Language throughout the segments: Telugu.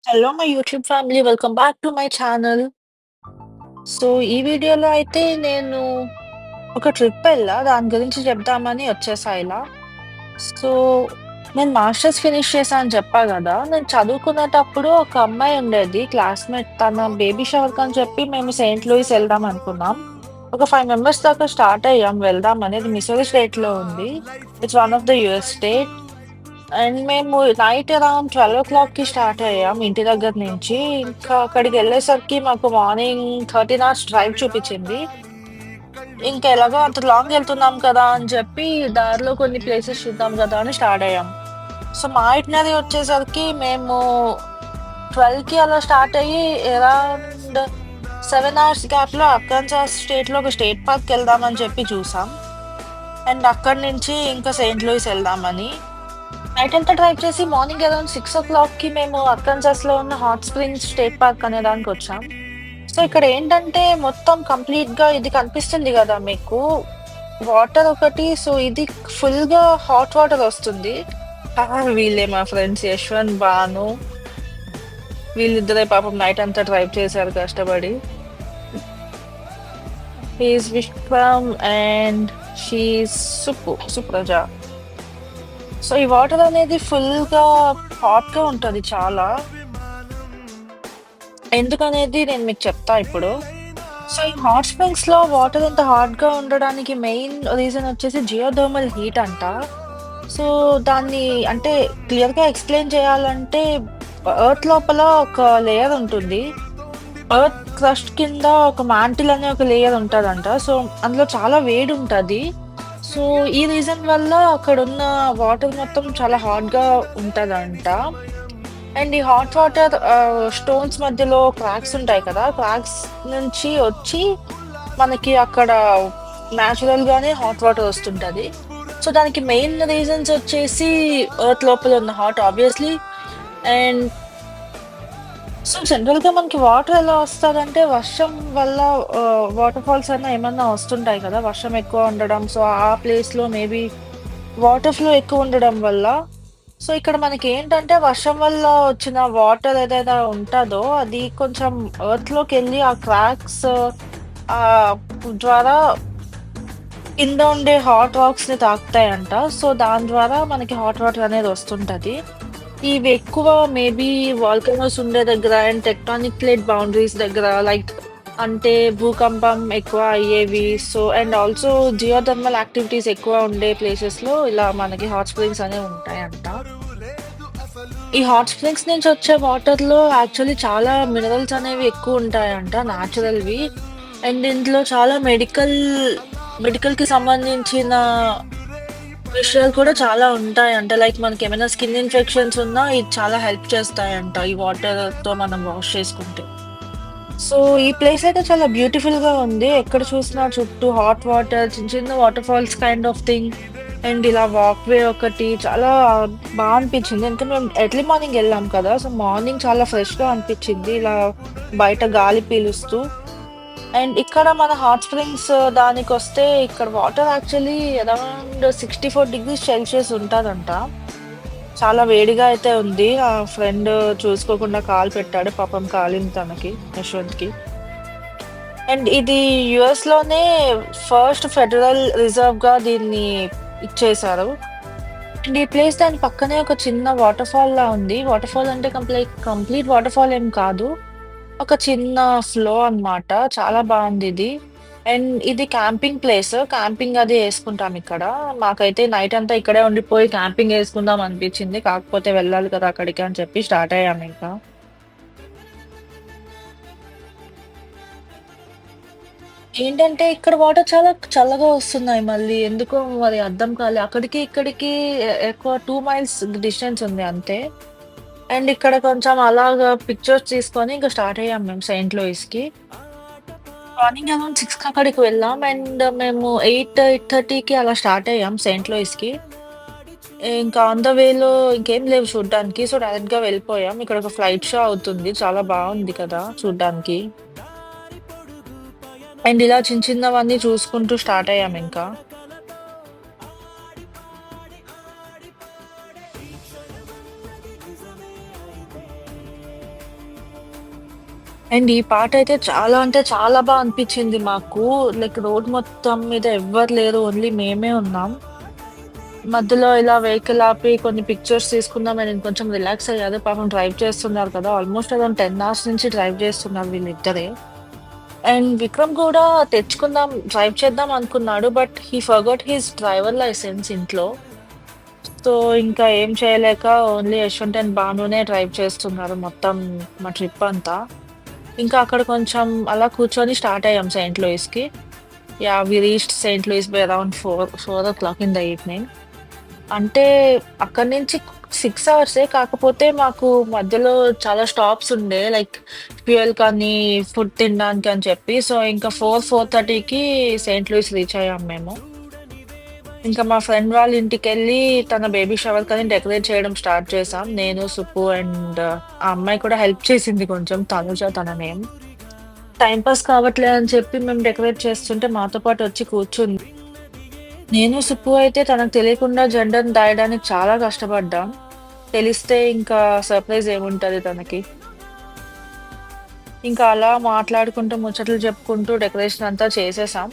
Hello my YouTube family. Welcome back to my channel. So, ఈ వీడియోలో అయితే నేను ఒక ట్రిప్ దాని గురించి చెప్దామని వచ్చేసా ఇలా. సో, నేను మాస్టర్స్ ఫినిష్ చేశా అని చెప్పా గదా! నేను చదువుకునేటప్పుడు ఒక అమ్మాయి ఉండేది క్లాస్‌మేట్. తన బేబీ షవర్‌కని చెప్పి మేము సెయింట్ లూయిస్ ఎళ్దాం అనుకున్నాం. ఒక 5 మెంబర్స్ దాకా స్టార్ట్ అయ్యాం వెళ్దామని. అది మిసౌరి స్టేట్‌లో ఉంది. It's one of the US state. And మేము నైట్ అరౌండ్ 12:00కి స్టార్ట్ అయ్యాం ఇంటి దగ్గర నుంచి. ఇంకా అక్కడికెళ్ళేసరికి మాకు మార్నింగ్ 13 అవర్స్ డ్రైవ్ చూపిచ్చింది. ఇంకా ఎలాగో అంత లాంగ్ ఎళ్తున్నాం కదా అని చెప్పి దారిలో కొన్ని ప్లేసెస్ చూద్దాం గదా అని స్టార్ట్ అయ్యాం. సో, మా ఇటినరీ వచ్చేసరికి మేము 12కి అలా స్టార్ట్ అయ్యి అరౌండ్ 7 అవర్స్ గ్యాప్‌లో అర్కాన్సాస్ స్టేట్‌లో ఒక స్టేట్ పార్క్‌కెళ్దామని చెప్పి చూసాం. అండ్ అక్కడి నుంచి ఇంకా సెయింట్ లూయిస్ ఎళ్దామని. నైటంతా డ్రైవ్ చేసి మార్నింగ్ అరౌండ్ 6:00కి మేము అర్కాన్సాస్‌లో ఉన్న హాట్ స్ప్రింగ్స్ స్టేట్ పార్క్ అనే దానికొచ్చాం. సో, ఇక్కడేంటంటే మొత్తం కంప్లీట్‌గా ఇది కనిపిస్తుంది గదా మీకు. వాటర్ ఒకటి సో, ఇది ఫుల్‌గా హాట్ వాటర్ ఒస్తుంది. వీళ్ళే మా ఫ్రెండ్స్ యశ్వంత్, భాను వీళ్ళిద్దరే పాపం నైటంతా డ్రైవ్ చేశారు కష్టపడి. He is Vikram and she is Supraja. So, ఈ వాటర్ అనేది ఫుల్‌గా హాట్‌గా ఉంటది చాలా. ఎందుకనేది నేను మీకు చెప్తా ఇప్పుడు. సో, ఈ హాట్ స్ప్రింగ్స్‌లో వాటర్ ఇంత హాట్‌గా ఉండడానికి మెయిన్ రీజన్ వచ్చేసి జియోథర్మల్ హీట్ అంట. సో, దాన్ని అంటే క్లియర్‌గా ఎక్స్‌ప్లెయిన్ చేయాలంటే ఎర్త్ లోపల ఒక లేయర్ ఉంటుంది. ఎర్త్ క్రస్ట్ కింద ఒక మాంటిల్ అనే ఒక లేయర్ ఉంటదంట. సో, అందులో చాలా వేడుంటది. సో, ఈ రీజన్ వల్ల అక్కడున్న వాటర్ మొత్తం చాలా హాట్‌గా ఉంటదంట. అండ్ ఈ హాట్ వాటర్ స్టోన్స్ మధ్యలో క్రాక్స్ ఉంటాయి కదా! క్రాక్స్ నుంచి వచ్చి మనకి అక్కడ నేచురల్‌గానే హాట్ వాటర్ వస్తుంటది. సో, దానికి మెయిన్ రీజన్స్ వచ్చేసి ఎర్త్ లోపల ఉన్న హాట్ ఆబ్వియస్‌లీ. అండ్ సో, జనరల్‌గా మనకి వాటర్ ఎలా వస్తదంటే వర్షం వల్ల వాటర్ ఫాల్స్ అన్నా ఏమన్నా వస్తుంటాయి కదా! వర్షం ఎక్కువ ఉండడం. సో, ఆ ప్లేస్‌లో మేబీ వాటర్ ఫ్లో ఎక్కువ ఉండడం వల్ల. సో, ఇక్కడ మనకేంటంటే వర్షం వల్ల వచ్చిన వాటర్ ఏదైతే ఉంటదో అది కొంచెం ఎర్త్‌లోకెళ్ళి ఆ క్రాక్స్ ఆహ్, ద్వారా కింద ఉండే హాట్ రాక్స్‌ని తాకుతాయంట. సో, దాని ద్వారా మనకి హాట్ వాటర్ అనేది వస్తుంటది. ఇవి ఎక్కువ మేబీ వోల్కనోస్ ఉండే దగ్గర అండ్ టెక్టానిక్ ప్లేట్ బౌండరీస్ దగ్గర లైక్ అంటే భూకంపం ఎక్కువ అయ్యేవి. So, and also geothermal activities ఎక్కువ ఉండే ప్లేసెస్‌లో ఇలా మనకి హాట్ స్ప్రింగ్స్ అనేవి ఉంటాయంట. ఈ హాట్ స్ప్రింగ్స్ నుంచి వచ్చే వాటర్‌లో యాక్చువల్లీ చాలా మినరల్స్ అనేవి ఎక్కువుంటాయంట న్యాచురల్‌వి. అండ్ ఇందులో చాలా మెడికల్‌కి సంబంధించిన విషయాలు కూడా చాలా ఉంటాయంట. లైక్ మనకేమైనా స్కిన్ ఇన్ఫెక్షన్స్ ఉన్నా ఇది చాలా హెల్ప్ చేస్తాయంట. ఈ వాటర్‌తో మనం వాష్ చేసుకుంటే. సో, ఈ ప్లేస్ అయితే చాలా బ్యూటిఫుల్‌గా ఉంది. ఎక్కడ చూసినా చుట్టూ హాట్ వాటర్, చిన్న చిన్న water falls kind of thing. And ఇలా వాక్‌వే ఒకటి చాలా అనిపించింది. ఎందుకంటే మేము ఎర్లీ మార్నింగ్ ఎళ్ళాం కదా! సో, మార్నింగ్ చాలా ఫ్రెష్‌గా అనిపించింది. ఇలా బయట గాలి పీలుస్తూ. అండ్ ఇక్కడ మన హాట్ స్ప్రింగ్స్ దానికొస్తే ఇక్కడ water actually around 64 degrees Celsius ఉంటదంట. చాలా వేడిగా అయితే ఉంది. ఆ ఫ్రెండ్ చూసుకోకుండా కాలు పెట్టాడు. పాపం కాలింది తనకి, యశ్వంత్‌కి. అండ్ ఇది యూఎస్‌లోనే ఫస్ట్ ఫెడరల్ రిజర్వ్‌గా దీన్ని ఇచ్చేశారు. అండ్ ఈ ప్లేస్ దాని పక్కనే ఒక చిన్న వాటర్ ఫాల్‌లా ఉంది. వాటర్ ఫాల్ అంటే కంప్లీట్ వాటర్ ఫాల్ ఏం కాదు. ఒక చిన్న ఫ్లో అన్నమాట. చాలా బావుందిది. అండ్ ఇది క్యాంపింగ్ ప్లేస్. క్యాంపింగ్ అది యేసుకుంటాం ఇక్కడ. మాకైతే నైట్ అంతా ఇక్కడే ఉండిపోయి క్యాంపింగ్ యేసుకుందాం అనిపించింది. కాకపోతే వెళ్ళాలి కదా అక్కడికి అని చెప్పి స్టార్ట్ అయ్యామింకా. ఏంటంటే ఇక్కడ వాటర్ చాలా చల్లగా వస్తున్నాయి మళ్ళీ. ఎందుకో మరి అర్థం కాలే. అక్కడికి, ఇక్కడికి ఎక్కువ 2 మైల్స్ డిస్టెన్స్ ఉంది అంతే. అండ్ ఇక్కడ కొంచెం అలాగా పిక్చర్స్ తీసుకొని ఇంక స్టార్ట్ అయ్యాం మేము సెయింట్ లూయిస్‌కి. మార్నింగ్ అరౌండ్ 6కి అక్కడికి వెళ్ళాం. అండ్ మేము 8:30కి అలా స్టార్ట్ అయ్యాం సెయింట్ లూయిస్‌కి. ఇంకా ఆన్ ద వేలో ఇంకేం లేవు చూడ్డానికి. సో, డైరెక్ట్‌గా వెళ్ళిపోయాం. ఇక్కడ ఒక ఫ్లైట్ షో అవుతుంది. చాలా బావుంది కదా చూడ్డానికి. అండ్ ఇలా చిన్న చిన్నవన్నీ చూసుకుంటూ స్టార్ట్ అయ్యామింకా. అండ్ ఈ పాటయితే చాలా అంటే చాలా అనిపిచ్చింది మాకు. లైక్ రోడ్ మొత్తం మీద ఎవ్వరు లేరు. ఓన్లీ మేమే ఉన్నాం. మధ్యలో ఇలా వెహికల్ ఆపి కొన్ని పిక్చర్స్ తీసుకున్నాం. అండ్ నేను కొంచెం రిలాక్స్ అయ్యా. అదే పాపం డ్రైవ్ చేస్తున్నారు కదా! ఆల్‌మోస్ట్ అరౌండ్ 10 అవర్స్ నుంచి డ్రైవ్ చేస్తున్నారు వీళ్ళిద్దరే. అండ్ విక్రమ్ గూడా తెచ్చుకుందాం, డ్రైవ్ చేద్దాం అనుకున్నాడు. But he forgot his driver license ఇంట్లో. సో, ఇంకా ఏం చేయలేక ఓన్లీ యశ్వంత్ అండ్ భానునే డ్రైవ్ చేస్తున్నారు మొత్తం మా ట్రిప్ అంతా. ఇంకా అక్కడ కొంచెం అలా కూర్చొని స్టార్ట్ అయ్యాం సెయింట్ లూయిస్‌కి. Yeah! We reached saint Louis by around 4 in the evening. అంటే అక్కడి నుంచి 6 అవర్సే. కాకపోతే మాకు మధ్యలో చాలా స్టాప్స్ ఉండే. లైక్ ఫ్యూయల్ కానీ, ఫుడ్ తినడానికి అని చెప్పి. సో, ఇంకా 4:30కి సెయింట్ లూయిస్ రీచ్ అయ్యాం మేము. ఇంకా మా ఫ్రెండ్ వాళ్ళ ఇంటికెళ్ళి తన బేబీ షవర్‌కని డెకరేట్ చేయడం స్టార్ట్ చేశాం. నేను, సుప్పు అండ్ ఆ అమ్మాయి కూడా హెల్ప్ చేసింది కొంచెం. తనుజ తన నేమ్. టైమ్ పాస్ కావట్లే అని చెప్పి మేము డెకరేట్ చేస్తుంటే మాతో పాటు వచ్చి కూర్చుంది. నేను, సుప్పు అయితే తనకు తెలియకుండా జెండాను దాయడానికి చాలా కష్టపడ్డాం. తెలిస్తే ఇంకా సర్ప్రైజ్ ఏముంటది తనకి. ఇంకా అలా మాట్లాడుకుంటూ, ముచ్చట్లు చెప్పుకుంటూ డెకరేషన్ అంతా చేసేసాం.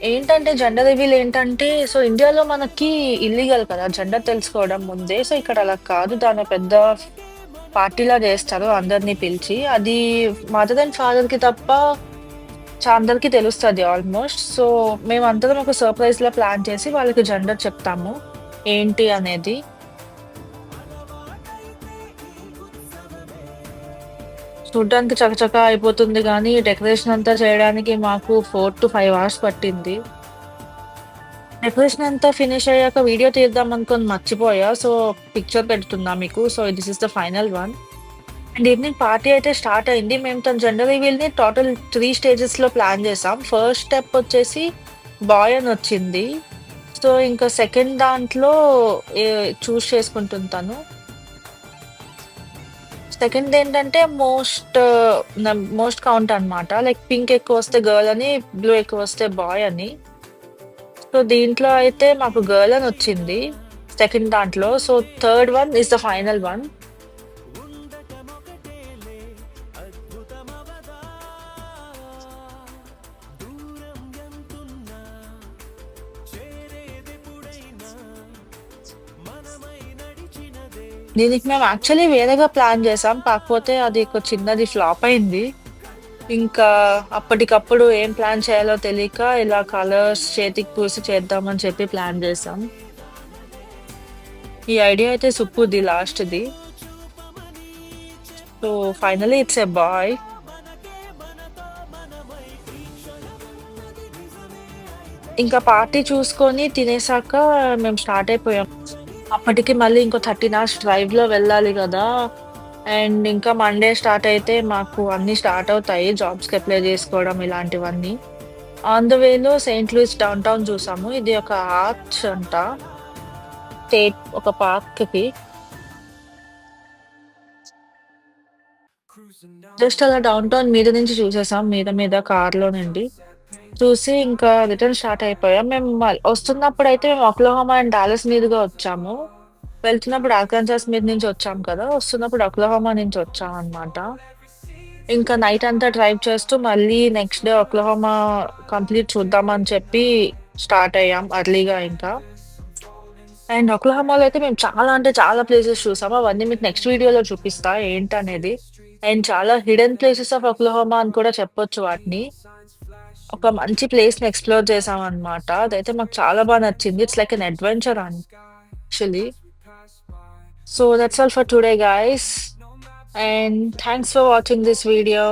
ఏంటంటే జెండర్ రివీల్ ఏంటంటే, సో ఇండియాలో మనకి ఇల్లీగల్ కదా! జెండర్ తెలుసుకోవడం ముందే. సో ఇక్కడ అలా కాదు. దాన్ని పెద్ద పార్టీలా జేస్తారు అందరిని పిలిచి. అది మదర్ అండ్ ఫాదర్‌కి తప్ప అందరికి తెలుస్తది ఆల్‌మోస్ట్. సో మేమందరం ఒక సర్ప్రైజ్‌లా ప్లాన్ చేసి వాళ్ళకి జెండర్ చెప్తాము. ఏంటి అనేది. చూడ్డానికి చకచకా అయిపోతుంది గానీ, డెకరేషన్ అంతా చేయడానికి మాకు 4-5 అవర్స్ పట్టింది. డెకరేషన్ అంతా ఫినిష్ అయ్యాక వీడియో తీద్దాం అనుకోని మర్చిపోయా. సో, పిక్చర్ పెడుతున్నా మీకు. So, this is the final one. And evening party అయితే స్టార్ట్ అయింది. మేము తన జెండర్ రివీల్‌ని టోటల్ 3 స్టేజెస్‌లో ప్లాన్ చేసాం. ఫస్ట్ స్టెప్ వచ్చేసి బాయ్ అనొచ్చింది. సో, ఇంకా సెకండ్ దాంట్లో ఏ చూజ్ చేసుకుంటుంది తను. సెకండ్ ఏంటంటే మోస్ట్ కౌంట్ అన్నమాట. లైక్ పింక్ ఎక్కువొస్తే గర్ల్ అని, బ్లూ ఎక్కువొస్తే బాయ్ అని. సో, దీంట్లో అయితే మాకు గర్ల్ అనొచ్చింది. సెకండ్ దాంట్లో. So, third one is the final one. దీనికి మేము యాక్చువల్లీ వేరేగా ప్లాన్ చేసాం. కాకపోతే అది ఒక చిన్నది ఫ్లాప్ అయింది. ఇంకా అప్పటికప్పుడు ఏం ప్లాన్ చేయాలో తెలియక ఇలా కలర్స్ చేతికి పూసి చేద్దామని చెప్పి ప్లాన్ చేసాం. ఈ ఐడియా అయితే సుప్పుది లాస్ట్‌ది. So, finally it's a boy. ఇంకా పార్టీ చూసుకొని తినేసాక మేము స్టార్ట్ అయిపోయాం. అప్పటికి మళ్ళీ ఇంకో 13 అవర్స్ డ్రైవ్‌లో వెళ్ళాలి గదా! అండ్ ఇంకా మండే స్టార్ట్ అయితే మాకు అన్నీ స్టార్ట్ అవుతాయి. జాబ్స్‌కి అప్లై జేసుకోవడం ఇలాంటివన్నీ. ఆన్ ద వేలో సెయింట్ లూయిస్ డౌన్ టౌన్ చూసాము. ఇది ఒక ఆర్చ్ అంట. ఒక పార్క్‌కి. జస్ట్ అలా డౌన్ టౌన్ మీద నుంచి చూసేసాం. మీద మీద కార్‌లో నుండి. చూసి ఇంకా రిటర్న్ స్టార్ట్ అయిపోయాం. మేము వస్తున్నప్పుడైతే మేము ఒక్లహోమా అండ్ డాలస్ మీదుగా వచ్చాము. వెళ్తున్నప్పుడు ఆర్కాన్సాస్ మీద నుంచి వచ్చాం కదా! వస్తున్నప్పుడు ఒక్లహోమా నుంచి వచ్చామనమాట. ఇంకా నైట్ అంతా డ్రైవ్ చేస్తూ మళ్ళీ నెక్స్ట్ డే ఒక్లహోమా కంప్లీట్ చూద్దామని చెప్పి స్టార్ట్ అయ్యాం ఎర్లీగా ఇంకా. అండ్ ఒక్లహోమాలో అయితే మేము చాలా అంటే చాలా ప్లేసెస్ చూసాము. అవన్నీ మీకు నెక్స్ట్ వీడియోలో చూపిస్తా ఏంటనేది. అండ్ చాలా హిడెన్ ప్లేసెస్ ఆఫ్ ఒక్లహోమా అని కూడా చెప్పొచ్చు వాటిని. ఒక మంచి ప్లేస్‌ని ఎక్స్‌ప్లోర్ చేశామనమాట. అదైతే మాకు చాలా నచ్చింది. It's like an adventure actually. So that's all for today, guys. And thanks for watching this video.